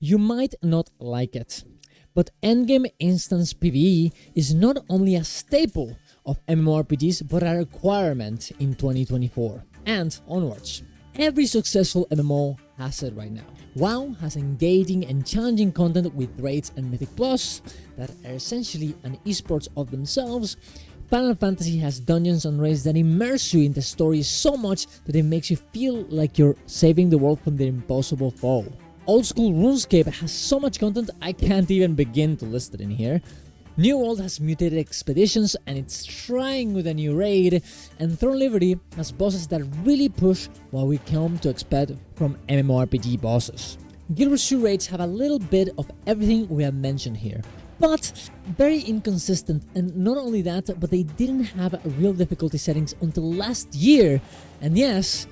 You might not like it, but endgame instance PvE is not only a staple of MMORPGs but a requirement in 2024 and onwards. Every successful MMO has it right now. WoW has engaging and challenging content with raids and Mythic Plus that are essentially an esports of themselves. Final Fantasy has dungeons and raids that immerse you in the story so much that it makes you feel like you're saving the world from the impossible foe. Old school RuneScape has so much content I can't even begin to list it in here. New World has mutated expeditions and it's trying with a new raid, and Throne Liberty has bosses that really push what we come to expect from MMORPG bosses. Guild Wars 2 raids have a little bit of everything we have mentioned here, but very inconsistent, and not only that, but they didn't have real difficulty settings until last year, and yes,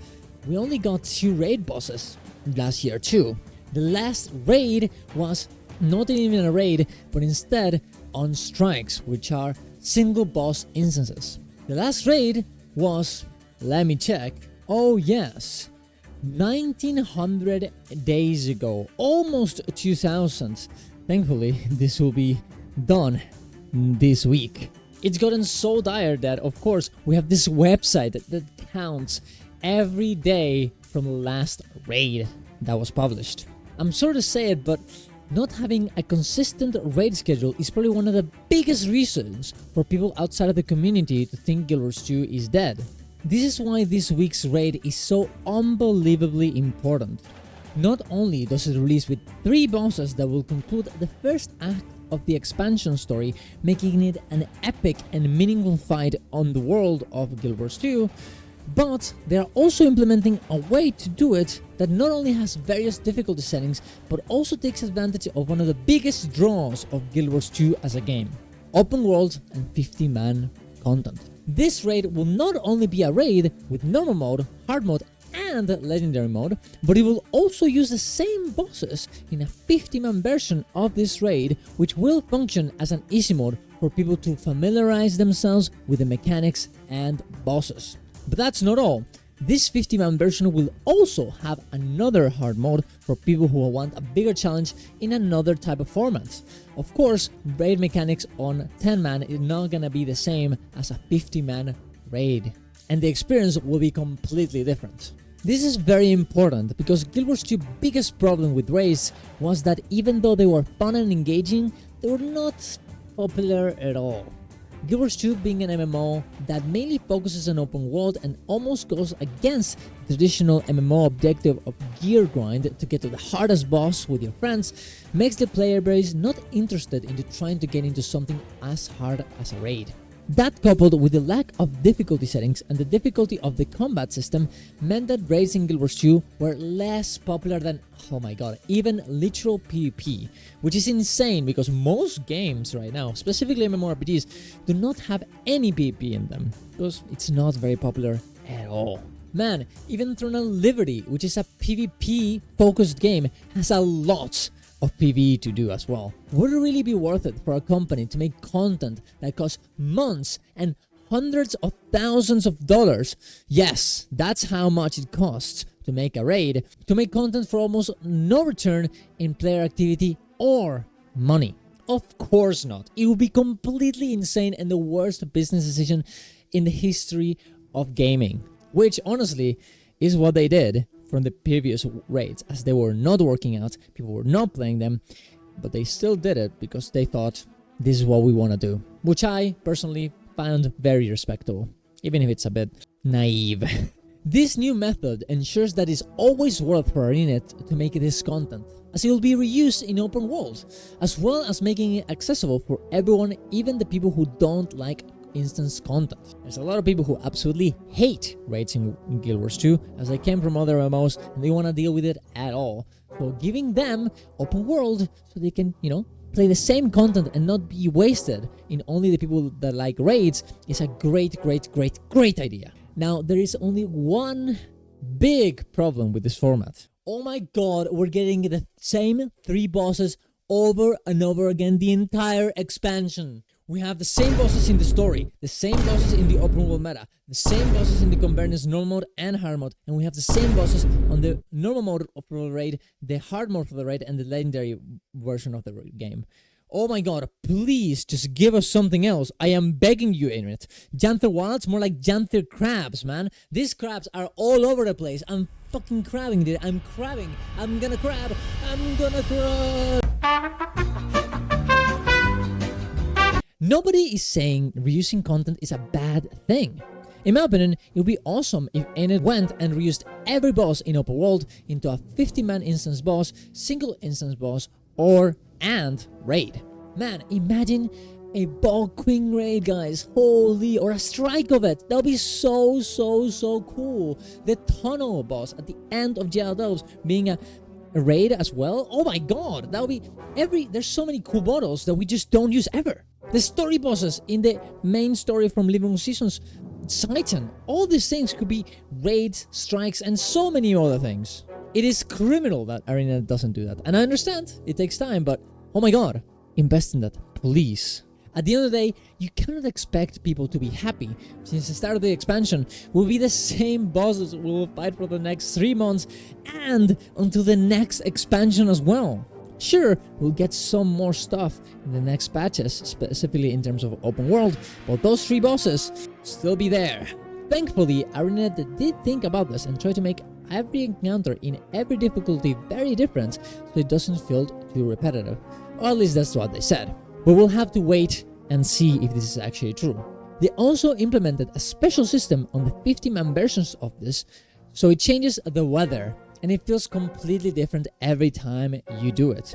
we only got 2 raid bosses last year too. The last raid was not even a raid, but instead on strikes, which are single boss instances. The last raid was, let me check, oh yes, 1900 days ago, almost 2000. Thankfully, this will be done this week. It's gotten so dire that, of course, we have this website that counts every day from the last raid that was published. I'm sorry to say it, but not having a consistent raid schedule is probably one of the biggest reasons for people outside of the community to think Guild Wars 2 is dead. This is why this week's raid is so unbelievably important. Not only does it release with 3 bosses that will conclude the first act of the expansion story, making it an epic and meaningful fight on the world of Guild Wars 2, but they are also implementing a way to do it that not only has various difficulty settings, but also takes advantage of one of the biggest draws of Guild Wars 2 as a game: open world and 50-man content. This raid will not only be a raid with normal mode, hard mode, and legendary mode, but it will also use the same bosses in a 50-man version of this raid, which will function as an easy mode for people to familiarize themselves with the mechanics and bosses. But that's not all. This 50-man version will also have another hard mode for people who want a bigger challenge in another type of format. Of course, raid mechanics on 10-man is not gonna be the same as a 50-man raid, and the experience will be completely different. This is very important because Guild Wars 2's biggest problem with raids was that even though they were fun and engaging, they were not popular at all. Guild Wars 2 being an MMO that mainly focuses on open world and almost goes against the traditional MMO objective of gear grind to get to the hardest boss with your friends, makes the player base not interested into trying to get into something as hard as a raid. That, coupled with the lack of difficulty settings and the difficulty of the combat system, meant that raids in Guild Wars 2 were less popular than, oh my god, even literal PvP, which is insane because most games right now, specifically MMORPGs, do not have any PvP in them, because it's not very popular at all. Man, even Throne Liberty, which is a PvP focused game, has a lot of PvE to do as well. Would it really be worth it for a company to make content that costs months and hundreds of thousands of dollars? Yes, that's how much it costs to make a raid, to make content for almost no return in player activity or money. Of course not. It would be completely insane and the worst business decision in the history of gaming, which honestly is what they did from the previous raids, as they were not working out, people were not playing them, but they still did it because they thought this is what we want to do, which I personally found very respectable, even if it's a bit naive. This new method ensures that it's always worth for Arinet to make this content, as it will be reused in open world, as well as making it accessible for everyone, even the people who don't like instance content. There's a lot of people who absolutely hate raids in Guild Wars 2 as they came from other MMOs and they want to deal with it at all. So giving them open world so they can, play the same content and not be wasted in only the people that like raids is a great idea. Now, there is only one big problem with this format. Oh my god, we're getting the same 3 bosses over and over again the entire expansion. We have the same bosses in the story, the same bosses in the open world meta, the same bosses in the Convergence normal mode and hard mode, and we have the same bosses on the normal mode for the raid, the hard mode for the raid, and the legendary version of the game. Oh my god, please just give us something else. I am begging you, Internet. Janther Wilds, more like Janther Crabs, man. These crabs are all over the place. I'm fucking crabbing, dude. I'm crabbing. I'm gonna crab. I'm gonna crab. Nobody is saying reusing content is a bad thing. In my opinion, it would be awesome if Ened went and reused every boss in open world into a 50-man instance boss, single instance boss, and raid. Man, imagine a Bog Queen raid, guys. Holy, or a strike of it. That would be so cool. The tunnel boss at the end of Jail Delves being a raid as well. Oh my god, that would be there's so many cool bottles that we just don't use ever. The story bosses in the main story from Living Room Seasons, Titan, all these things could be raids, strikes, and so many other things. It is criminal that Arena doesn't do that. And I understand, it takes time, but oh my god, invest in that, please. At the end of the day, you cannot expect people to be happy, since the start of the expansion will be the same bosses we will fight for the next 3 months and until the next expansion as well. Sure, we'll get some more stuff in the next patches, specifically in terms of open world, but those 3 bosses still be there. Thankfully, ArenaNet did think about this and try to make every encounter in every difficulty very different so it doesn't feel too repetitive. Or at least that's what they said. But we'll have to wait and see if this is actually true. They also implemented a special system on the 50-man versions of this, so it changes the weather and it feels completely different every time you do it.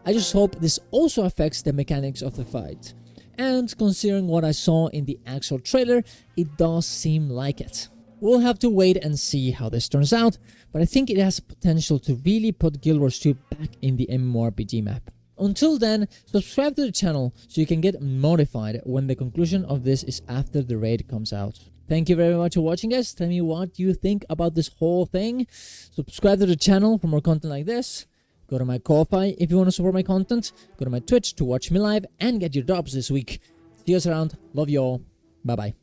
I just hope this also affects the mechanics of the fight. And considering what I saw in the actual trailer, it does seem like it. We'll have to wait and see how this turns out, but I think it has potential to really put Guild Wars 2 back in the MMORPG map. Until then, subscribe to the channel so you can get notified when the conclusion of this is after the raid comes out. Thank you very much for watching, guys. Tell me what you think about this whole thing. Subscribe to the channel for more content like this. Go to my Ko-Fi if you want to support my content. Go to my Twitch to watch me live and get your drops this week. See you guys around. Love you all. Bye bye.